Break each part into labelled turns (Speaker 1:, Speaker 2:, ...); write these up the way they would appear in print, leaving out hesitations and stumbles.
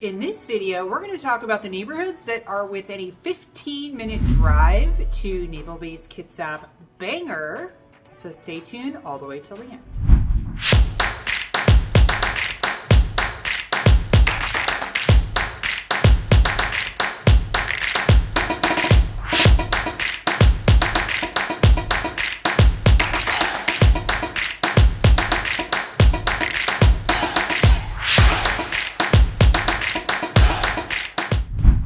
Speaker 1: In this video, we're going to talk about the neighborhoods that are within a 15-minute drive to Naval Base Kitsap Bangor. So stay tuned all the way till the end.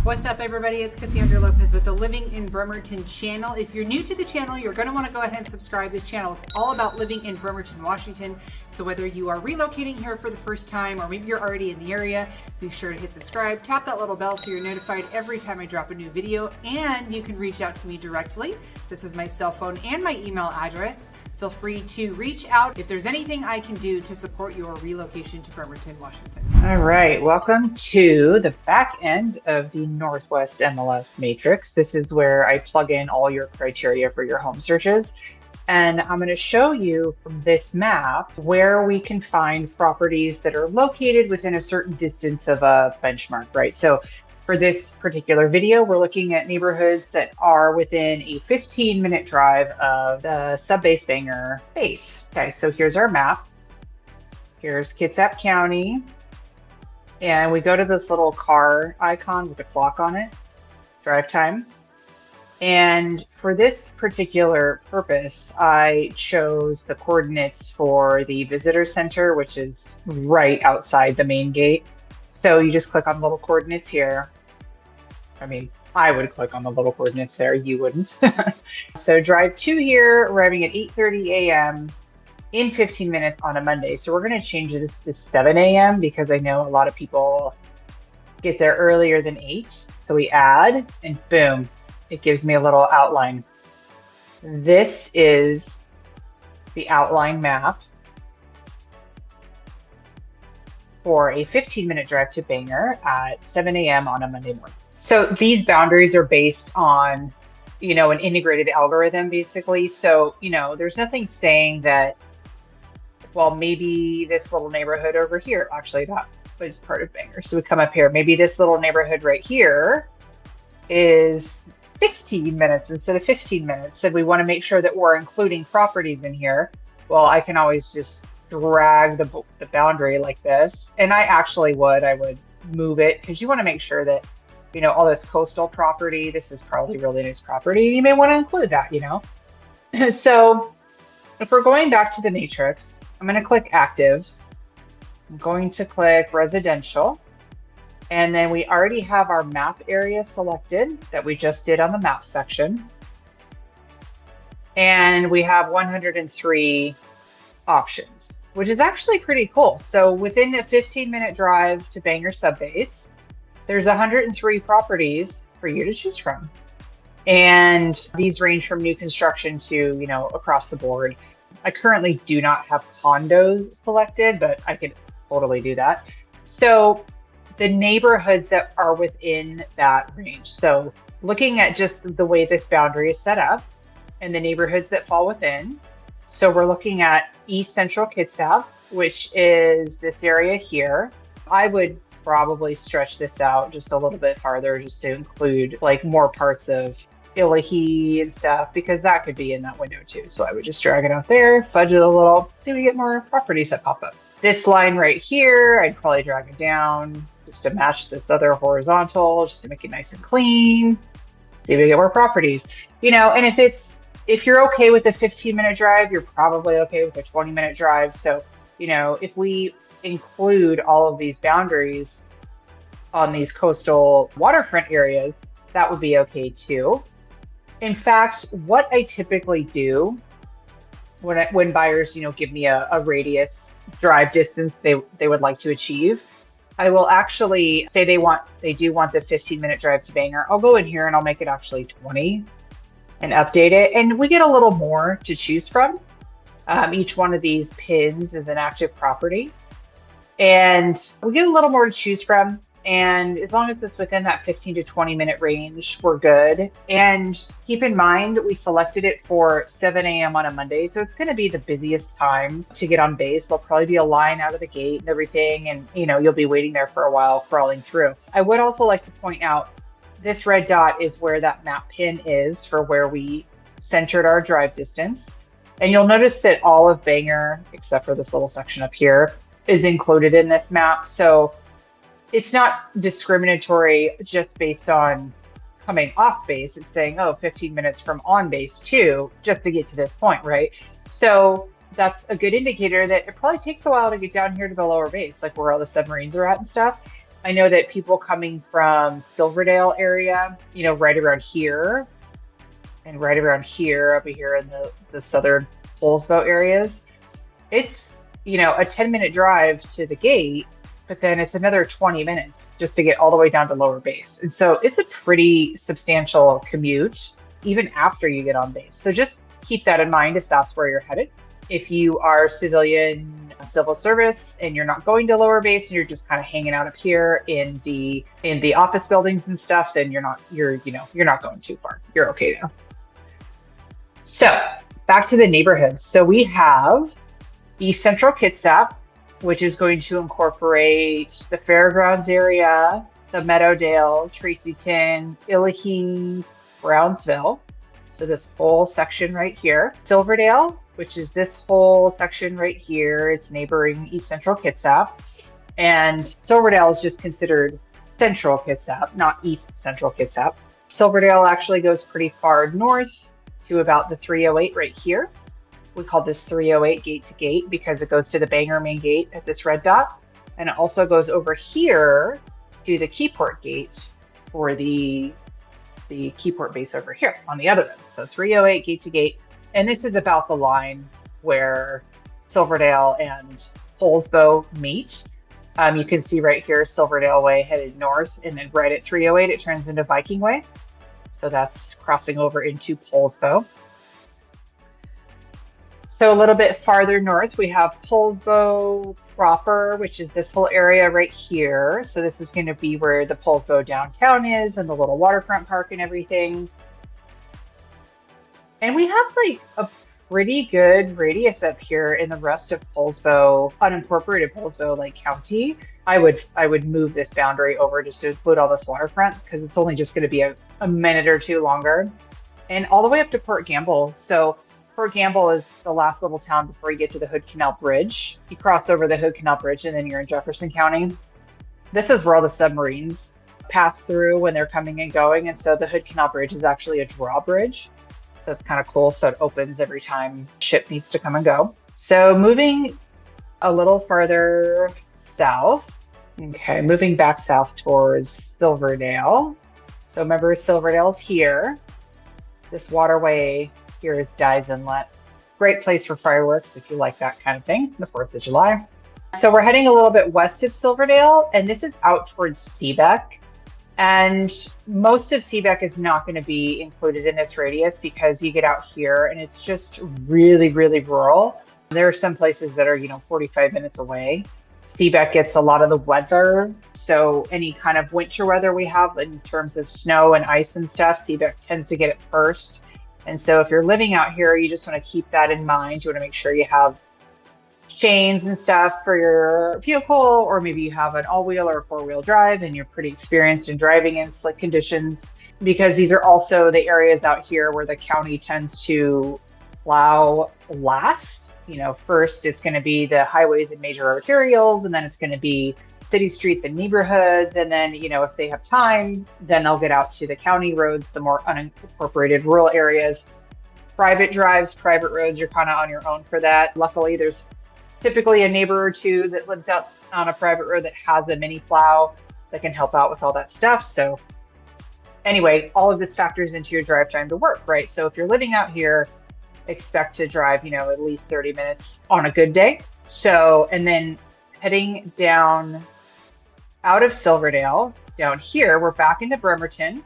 Speaker 1: What's up, everybody? It's Cassandra Lopez with the Living in Bremerton channel. If you're new to the channel, you're going to want to go ahead and subscribe. This channel is all about living in Bremerton, Washington. So whether you are relocating here for the first time or maybe you're already in the area, be sure to hit subscribe, tap that little bell so you're notified every time I drop a new video, and you can reach out to me directly. This is my cell phone and my email address. Feel free to reach out if there's anything I can do to support your relocation to Bremerton, Washington.
Speaker 2: All right, welcome to the back end of the Northwest MLS Matrix. This is where I plug in all your criteria for your home searches. And I'm going to show you from this map where we can find properties that are located within a certain distance of a benchmark, right? So for this particular video, we're looking at neighborhoods that are within a 15-minute drive of the Sub-Base Bangor base. Okay, so here's our map. Here's Kitsap County. And we go to this little car icon with a clock on it, drive time. And for this particular purpose, I chose the coordinates for the visitor center, which is right outside the main gate. So you just click on the little coordinates here. I mean, I would click on the little coordinates there, you wouldn't. So drive to here, arriving at 8:30 a.m. in 15 minutes on a Monday. So we're going to change this to 7 a.m. because I know a lot of people get there earlier than 8. So we add, and boom, it gives me a little outline. This is the outline map for a 15-minute drive to Bangor at 7 a.m. on a Monday morning. So these boundaries are based on, an integrated algorithm, basically. So, there's nothing saying that, well, maybe this little neighborhood over here, actually that was part of Bangor. So we come up here, maybe this little neighborhood right here is 16 minutes instead of 15 minutes. And we want to make sure that we're including properties in here. Well, I can always just drag the boundary like this. And I would move it because you want to make sure that, all this coastal property, this is probably really nice property. You may want to include that, So if we're going back to the matrix, I'm going to click active. I'm going to click residential. And then we already have our map area selected that we just did on the map section. And we have 103 options, which is actually pretty cool. So within a 15-minute drive to Bangor Subbase, there's 103 properties for you to choose from. And these range from new construction to, across the board. I currently do not have condos selected, but I could totally do that. So the neighborhoods that are within that range. So looking at just the way this boundary is set up and the neighborhoods that fall within. So we're looking at East Central Kitsap, which is this area here. I would probably stretch this out just a little bit farther just to include like more parts of Illahee and stuff, because that could be in that window too. So I would just drag it out there, fudge it a little, see if we get more properties that pop up. This line right here, I'd probably drag it down just to match this other horizontal, just to make it nice and clean. See if we get more properties, and if you're okay with a 15-minute drive, you're probably okay with a 20-minute drive. So, if we include all of these boundaries on these coastal waterfront areas, that would be okay too. In fact, what I typically do when buyers, give me a radius drive distance they would like to achieve, I will actually say they do want the 15-minute drive to Bangor. I'll go in here and I'll make it actually 20 and update it. And we get a little more to choose from. Each one of these pins is an active property. And we get a little more to choose from. And as long as it's within that 15 to 20 minute range, we're good. And keep in mind, we selected it for 7 a.m. on a Monday. So it's going to be the busiest time to get on base. There'll probably be a line out of the gate and everything. And, you'll be waiting there for a while, crawling through. I would also like to point out this red dot is where that map pin is for where we centered our drive distance. And you'll notice that all of Bangor, except for this little section up here, is included in this map. So it's not discriminatory just based on coming off base. It's saying, 15 minutes from on base too, just to get to this point, right? So that's a good indicator that it probably takes a while to get down here to the lower base, like where all the submarines are at and stuff. I know that people coming from Silverdale area, right around here and right around here, up here in the southern Poulsbo areas, it's, a 10-minute drive to the gate, but then it's another 20 minutes just to get all the way down to lower base. And so it's a pretty substantial commute, even after you get on base. So just keep that in mind if that's where you're headed. If you are civilian civil service and you're not going to lower base and you're just kind of hanging out up here in the office buildings and stuff, then you're not going too far. You're okay now. So back to the neighborhoods. So we have East Central Kitsap, which is going to incorporate the fairgrounds area, the Meadowdale, Tracyton, Illahee, Brownsville. So this whole section right here. Silverdale, which is this whole section right here. It's neighboring East Central Kitsap. And Silverdale is just considered Central Kitsap, not East Central Kitsap. Silverdale actually goes pretty far north to about the 308 right here. We call this 308 gate to gate because it goes to the Bangor main gate at this red dot. And it also goes over here to the Keyport gate for the Keyport base over here on the other end. So 308 gate to gate. And this is about the line where Silverdale and Poulsbo meet. You can see right here, Silverdale Way headed north, and then right at 308, it turns into Viking Way. So that's crossing over into Poulsbo. So a little bit farther north, we have Poulsbo proper, which is this whole area right here. So this is going to be where the Poulsbo downtown is and the little waterfront park and everything. And we have like a pretty good radius up here in the rest of Poulsbo, unincorporated Poulsbo, like county. I would move this boundary over just to include all this waterfront because it's only just going to be a minute or two longer. And all the way up to Port Gamble. So Port Gamble is the last little town before you get to the Hood Canal Bridge. You cross over the Hood Canal Bridge and then you're in Jefferson County. This is where all the submarines pass through when they're coming and going. And so the Hood Canal Bridge is actually a drawbridge. So it's kind of cool. So it opens every time ship needs to come and go. So moving a little farther south. Okay, moving back south towards Silverdale. So remember, Silverdale's here. This waterway here is Dyes Inlet. Great place for fireworks if you like that kind of thing, the 4th of July. So we're heading a little bit west of Silverdale, and this is out towards Seebeck. And most of Seebeck is not going to be included in this radius because you get out here and it's just really, really rural. There are some places that are, 45 minutes away. Seebeck gets a lot of the weather. So any kind of winter weather we have in terms of snow and ice and stuff, Seebeck tends to get it first. And so if you're living out here, you just want to keep that in mind. You want to make sure you have chains and stuff for your vehicle, or maybe you have an all-wheel or a four-wheel drive and you're pretty experienced in driving in slick conditions, because these are also the areas out here where the county tends to plow last. First it's going to be the highways and major arterials, and then it's going to be city streets and neighborhoods. And then, if they have time, then they'll get out to the county roads, the more unincorporated rural areas. Private drives, private roads, you're kind of on your own for that. Luckily, there's typically a neighbor or two that lives out on a private road that has a mini plow that can help out with all that stuff. So anyway, all of this factors into your drive time to work, right? So if you're living out here, expect to drive, at least 30 minutes on a good day. So, and then heading down out of Silverdale, down here, we're back into Bremerton.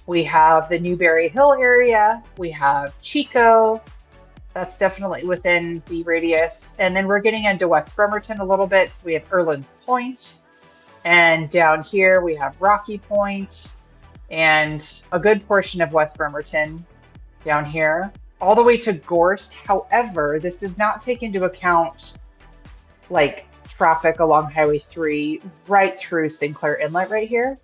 Speaker 2: We have the Newberry Hill area. We have Chico. That's definitely within the radius. And then we're getting into West Bremerton a little bit. So we have Erland's Point. And down here we have Rocky Point and a good portion of West Bremerton down here, all the way to Gorst. However, this does not take into account like traffic along Highway 3 right through Sinclair Inlet right here.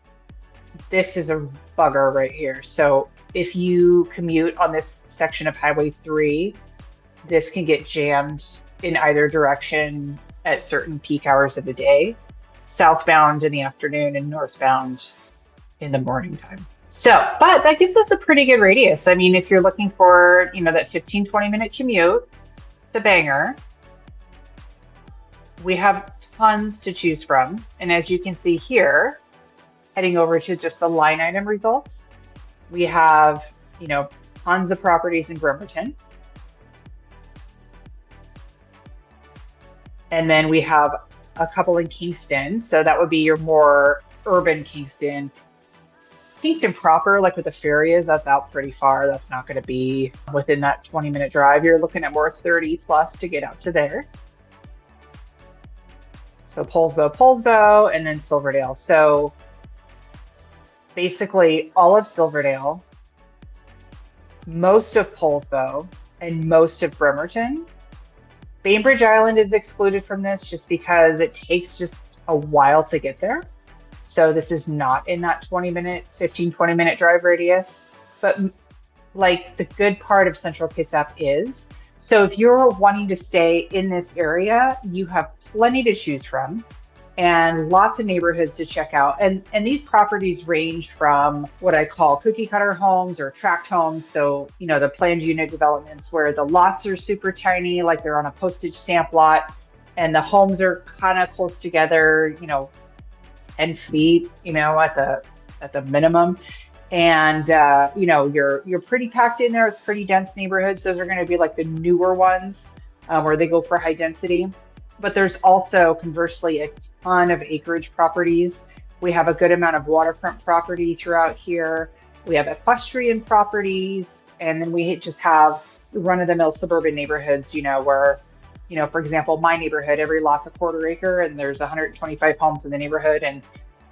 Speaker 2: This is a bugger right here. So if you commute on this section of Highway 3, this can get jammed in either direction at certain peak hours of the day, southbound in the afternoon and northbound in the morning time. So, but that gives us a pretty good radius. I mean, if you're looking for, that 15-20 minute commute to Bangor, we have tons to choose from. And as you can see here, heading over to just the line item results, we have, tons of properties in Bremerton. And then we have a couple in Kingston. So that would be your more urban Kingston. Kingston proper, like with the ferry is, that's out pretty far. That's not going to be within that 20-minute drive. You're looking at more 30 plus to get out to there. So Poulsbo, and then Silverdale. So basically all of Silverdale, most of Poulsbo, and most of Bremerton. Bainbridge Island is excluded from this just because it takes just a while to get there. So this is not in that 20 minute drive radius, but like the good part of Central Kitsap is. So if you're wanting to stay in this area, you have plenty to choose from and lots of neighborhoods to check out. And these properties range from what I call cookie cutter homes or tract homes. So, the planned unit developments where the lots are super tiny, like they're on a postage stamp lot, and the homes are kind of close together, 10 feet, at the minimum. And, you're pretty packed in there. It's pretty dense neighborhoods. Those are going to be like the newer ones where they go for high density. But there's also, conversely, a ton of acreage properties. We have a good amount of waterfront property throughout here. We have equestrian properties. And then we just have run-of-the-mill suburban neighborhoods, where, for example, my neighborhood, every lot's a quarter acre and there's 125 homes in the neighborhood. And,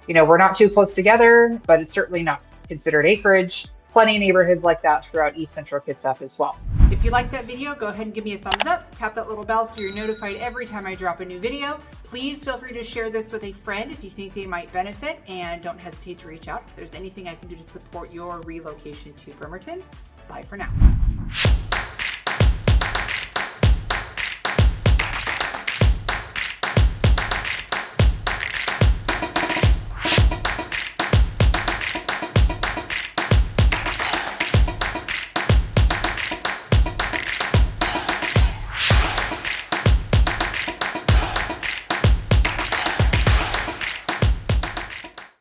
Speaker 2: we're not too close together, but it's certainly not considered acreage. Plenty of neighborhoods like that throughout East Central Kitsap as well.
Speaker 1: If you like that video, go ahead and give me a thumbs up. Tap that little bell so you're notified every time I drop a new video. Please feel free to share this with a friend if you think they might benefit, and don't hesitate to reach out if there's anything I can do to support your relocation to Bremerton. Bye for now.